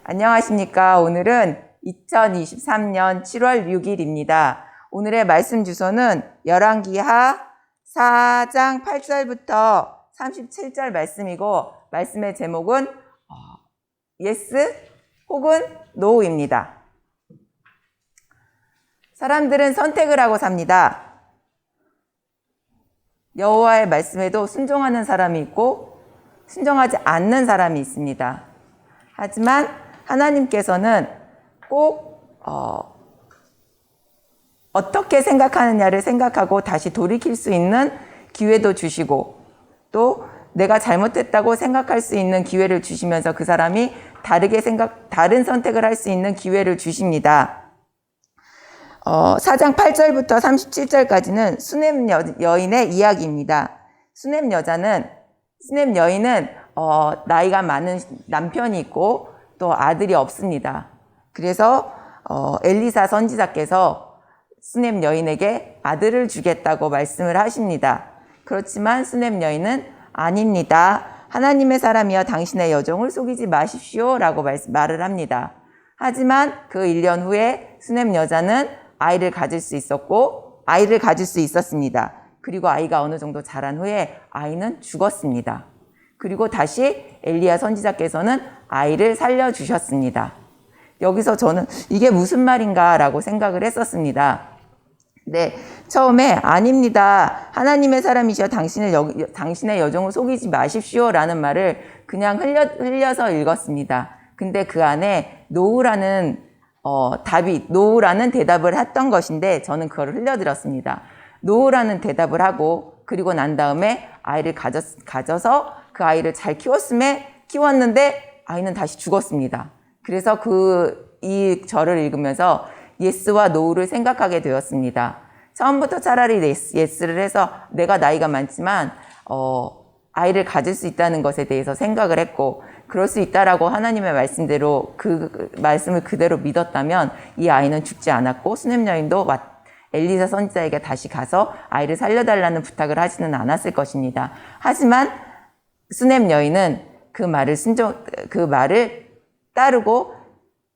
안녕하십니까. 오늘은 2023년 7월 6일입니다. 오늘의 말씀 주소는 열왕기하 4장 8절부터 37절 말씀이고 말씀의 제목은 예스 혹은 노우입니다. 사람들은 선택을 하고 삽니다. 여호와의 말씀에도 순종하는 사람이 있고 순종하지 않는 사람이 있습니다. 하지만 하나님께서는 꼭 어떻게 생각하느냐를 생각하고 다시 돌이킬 수 있는 기회도 주시고 또 내가 잘못했다고 생각할 수 있는 기회를 주시면서 그 사람이 다른 선택을 할 수 있는 기회를 주십니다. 4장 8절부터 37절까지는 수넴 여인의 이야기입니다. 수넴 여인은 나이가 많은 남편이 있고 또 아들이 없습니다. 그래서 엘리사 선지자께서 수넴 여인에게 아들을 주겠다고 말씀을 하십니다. 그렇지만 수넴 여인은 아닙니다. 하나님의 사람이여 당신의 여종을 속이지 마십시오 라고 말을 합니다. 하지만 그 1년 후에 수넴 여자는 아이를 가질 수 있었습니다. 그리고 아이가 어느 정도 자란 후에 아이는 죽었습니다. 그리고 다시 엘리야 선지자께서는 아이를 살려주셨습니다. 여기서 저는 이게 무슨 말인가 라고 생각을 했었습니다. 네, 처음에 아닙니다. 하나님의 사람이시여 당신의 여종을 속이지 마십시오 라는 말을 그냥 흘려서 읽었습니다. 근데 그 안에 노우라는 대답을 했던 것인데 저는 그걸 흘려들었습니다. 노우라는 대답을 하고 그리고 난 다음에 아이를 가져서 그 아이를 잘 키웠는데 아이는 다시 죽었습니다. 그래서 이 절을 읽으면서 예스와 노우를 생각하게 되었습니다. 처음부터 차라리 예스를 해서 내가 나이가 많지만 아이를 가질 수 있다는 것에 대해서 생각을 했고 그럴 수 있다라고 하나님의 말씀대로 그 말씀을 그대로 믿었다면 이 아이는 죽지 않았고 수넴 여인도 엘리사 선지자에게 다시 가서 아이를 살려달라는 부탁을 하지는 않았을 것입니다. 하지만 수넴 여인은 그 말을 따르고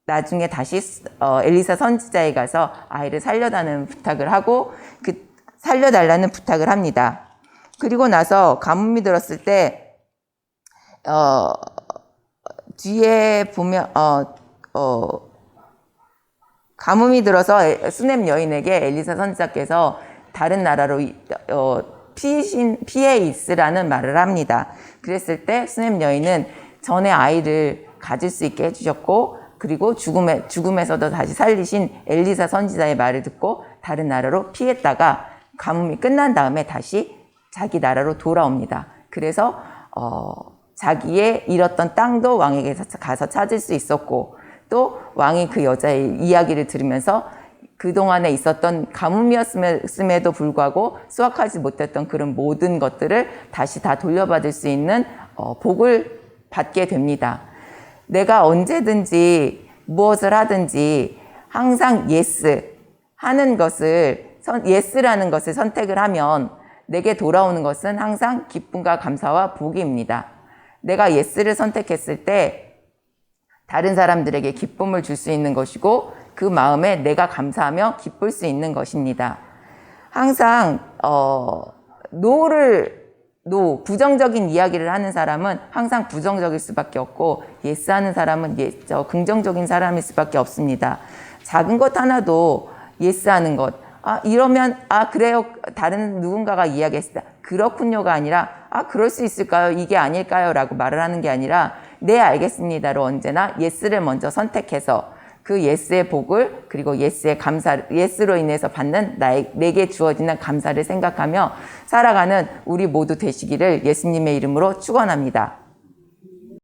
나중에 다시 엘리사 선지자에 가서 아이를 살려달라는 부탁을 합니다. 그리고 나서 가뭄이 들었을 때 뒤에 보면 가뭄이 들어서 수넴 여인에게 엘리사 선지자께서 다른 나라로 피해 있으라는 말을 합니다. 그랬을 때 수넴 여인은 전에 아이를 가질 수 있게 해주셨고 그리고 죽음에서도 다시 살리신 엘리사 선지자의 말을 듣고 다른 나라로 피했다가 가뭄이 끝난 다음에 다시 자기 나라로 돌아옵니다. 그래서 자기의 잃었던 땅도 왕에게 가서 찾을 수 있었고 또 왕이 그 여자의 이야기를 들으면서 그동안에 있었던 가뭄이었음에도 불구하고 수확하지 못했던 그런 모든 것들을 다시 다 돌려받을 수 있는 복을 받게 됩니다. 내가 언제든지 무엇을 하든지 항상 예스라는 것을 선택을 하면 내게 돌아오는 것은 항상 기쁨과 감사와 복입니다. 내가 예스를 선택했을 때 다른 사람들에게 기쁨을 줄 수 있는 것이고 그 마음에 내가 감사하며 기쁠 수 있는 것입니다. 항상 부정적인 이야기를 하는 사람은 항상 부정적일 수밖에 없고 예스하는 사람은 긍정적인 사람일 수밖에 없습니다. 작은 것 하나도 예스하는 것, 이러면 그래요 다른 누군가가 이야기했을 때 그렇군요가 아니라 그럴 수 있을까요? 이게 아닐까요? 라고 말을 하는 게 아니라 네 알겠습니다로 언제나 예스를 먼저 선택해서 그 예스의 복을 그리고 예스로 인해서 받는 내게 주어지는 감사를 생각하며 살아가는 우리 모두 되시기를 예수님의 이름으로 축원합니다.